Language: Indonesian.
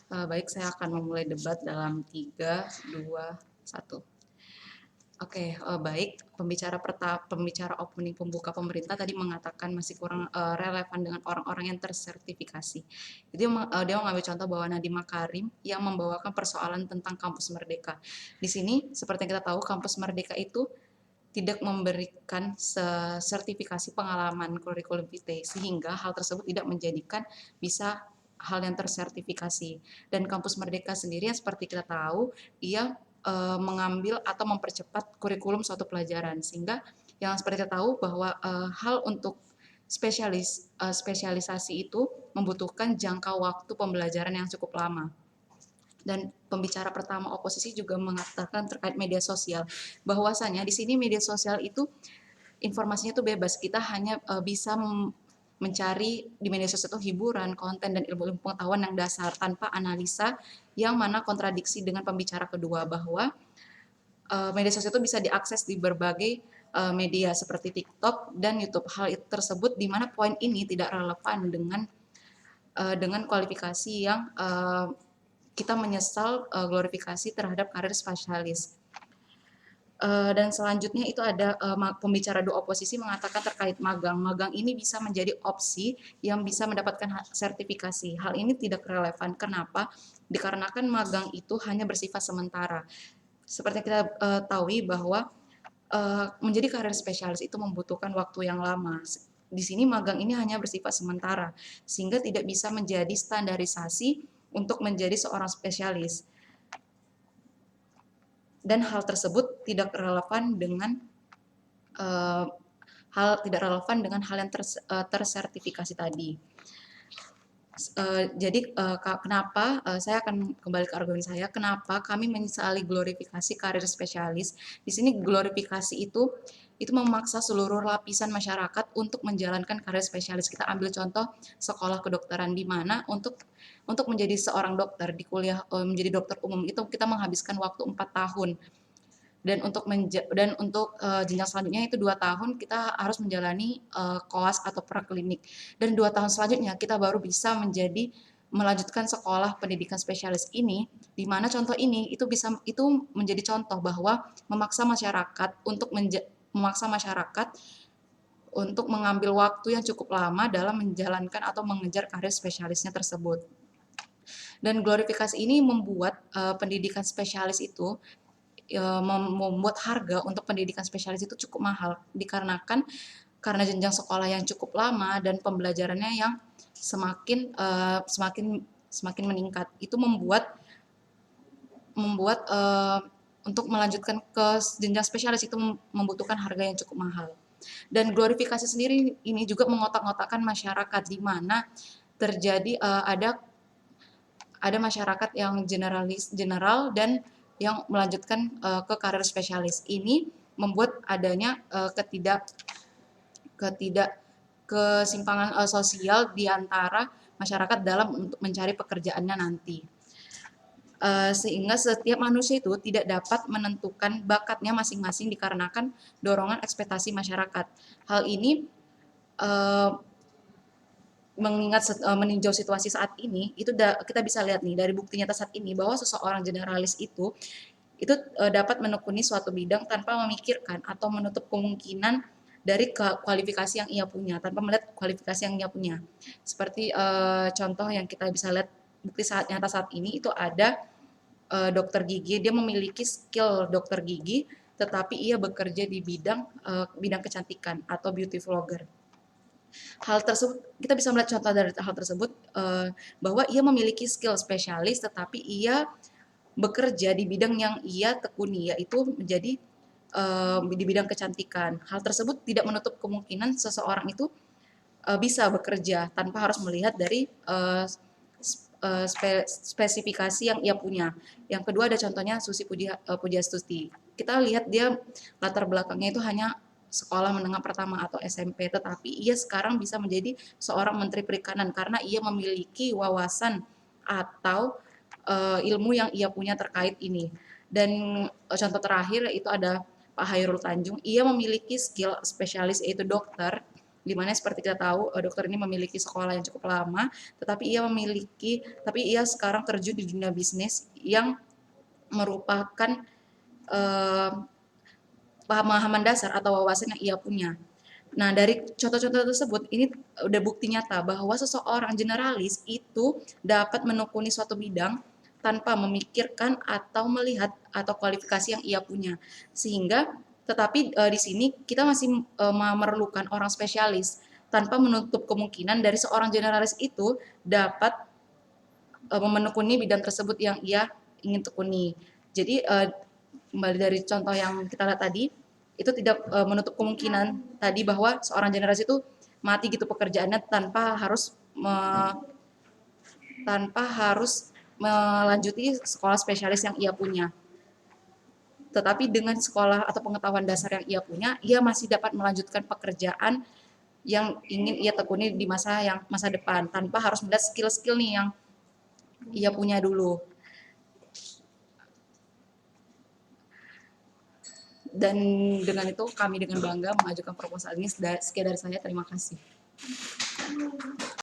Baik, saya akan memulai debat dalam 3, 2, 1. Oke, baik. Pembicara opening pembuka pemerintah tadi mengatakan masih kurang relevan dengan orang-orang yang tersertifikasi. Jadi dia mengambil contoh bahwa Nadiem Makarim yang membawakan persoalan tentang kampus merdeka. Di sini, seperti yang kita tahu, kampus merdeka itu tidak memberikan sertifikasi pengalaman kurikulum vitae, sehingga hal tersebut tidak menjadikan bisa hal yang tersertifikasi. Dan kampus merdeka sendiri yang seperti kita tahu, ia mengambil atau mempercepat kurikulum suatu pelajaran, sehingga yang seperti kita tahu bahwa hal untuk spesialisasi itu membutuhkan jangka waktu pembelajaran yang cukup lama. Dan pembicara pertama oposisi juga mengatakan terkait media sosial, bahwasanya di sini media sosial itu informasinya itu bebas, kita hanya bisa mencari di media sosial itu hiburan, konten, dan ilmu-ilmu pengetahuan yang dasar tanpa analisa, yang mana kontradiksi dengan pembicara kedua bahwa media sosial itu bisa diakses di berbagai media seperti TikTok dan YouTube. Hal itu tersebut di mana poin ini tidak relevan dengan kualifikasi yang kita menyesal glorifikasi terhadap karir spesialis. Dan selanjutnya itu ada pembicara dua oposisi mengatakan terkait magang. Magang ini bisa menjadi opsi yang bisa mendapatkan sertifikasi. Hal ini tidak relevan. Kenapa? Dikarenakan magang itu hanya bersifat sementara. Seperti kita tahu bahwa menjadi karir spesialis itu membutuhkan waktu yang lama. Di sini magang ini hanya bersifat sementara, sehingga tidak bisa menjadi standarisasi untuk menjadi seorang spesialis. Dan hal tersebut tidak relevan dengan hal yang tersertifikasi tadi. Jadi kenapa saya akan kembali ke argumen saya, kenapa kami menyesali glorifikasi karir spesialis. Di sini glorifikasi itu memaksa seluruh lapisan masyarakat untuk menjalankan karir spesialis. Kita ambil contoh sekolah kedokteran, di mana untuk menjadi seorang dokter di kuliah menjadi dokter umum itu kita menghabiskan waktu 4 tahun. Dan untuk jenjang selanjutnya itu 2 tahun kita harus menjalani koas atau praklinik, dan 2 tahun selanjutnya kita baru bisa melanjutkan sekolah pendidikan spesialis ini, di mana contoh ini itu menjadi contoh bahwa memaksa masyarakat untuk mengambil waktu yang cukup lama dalam menjalankan atau mengejar karir spesialisnya tersebut. Dan glorifikasi ini membuat pendidikan spesialis itu membuat harga untuk pendidikan spesialis itu cukup mahal, dikarenakan karena jenjang sekolah yang cukup lama dan pembelajarannya yang semakin meningkat, itu membuat untuk melanjutkan ke jenjang spesialis itu membutuhkan harga yang cukup mahal. Dan glorifikasi sendiri ini juga mengotak-ngotakkan masyarakat, di mana terjadi ada masyarakat yang general dan yang melanjutkan ke karir spesialis. Ini membuat adanya kesimpangan sosial di antara masyarakat dalam untuk mencari pekerjaannya nanti. Sehingga setiap manusia itu tidak dapat menentukan bakatnya masing-masing dikarenakan dorongan ekspektasi masyarakat. Hal ini meninjau situasi saat ini, itu kita bisa lihat nih dari bukti nyata saat ini bahwa seseorang generalis itu dapat menekuni suatu bidang tanpa memikirkan atau menutup kemungkinan dari kualifikasi yang ia punya, tanpa melihat kualifikasi yang ia punya. Seperti contoh yang kita bisa lihat bukti nyata saat ini itu ada dokter gigi, dia memiliki skill dokter gigi, tetapi ia bekerja di bidang kecantikan atau beauty vlogger. Hal tersebut kita bisa melihat contoh dari hal tersebut bahwa ia memiliki skill spesialis, tetapi ia bekerja di bidang yang ia tekuni, yaitu menjadi di bidang kecantikan. Hal tersebut tidak menutup kemungkinan seseorang itu bisa bekerja tanpa harus melihat dari spesifikasi yang ia punya. Yang kedua ada contohnya Susi Pujiastuti. Kita lihat dia latar belakangnya itu hanya sekolah menengah pertama atau SMP, tetapi ia sekarang bisa menjadi seorang menteri perikanan karena ia memiliki wawasan atau ilmu yang ia punya terkait ini. Dan contoh terakhir itu ada Pak Hairul Tanjung, ia memiliki skill spesialis yaitu dokter, Dimana seperti kita tahu dokter ini memiliki sekolah yang cukup lama, tapi ia sekarang terjun di dunia bisnis yang merupakan eh, pemahaman dasar atau wawasan yang ia punya. Nah, dari contoh-contoh tersebut, ini udah bukti nyata bahwa seseorang generalis itu dapat menekuni suatu bidang tanpa memikirkan atau melihat atau kualifikasi yang ia punya. Sehingga, tetapi di sini kita masih memerlukan orang spesialis tanpa menutup kemungkinan dari seorang generalis itu dapat menekuni bidang tersebut yang ia ingin tekuni. Jadi kembali dari contoh yang kita lihat tadi, itu tidak menutup kemungkinan tadi bahwa seorang generasi itu mati gitu pekerjaannya tanpa harus melanjuti sekolah spesialis yang ia punya. Tetapi dengan sekolah atau pengetahuan dasar yang ia punya, ia masih dapat melanjutkan pekerjaan yang ingin ia tekuni di masa depan tanpa harus melihat skill-skill nih yang ia punya dulu. Dan dengan itu kami dengan bangga mengajukan proposal ini. Sekian dari saya, terima kasih.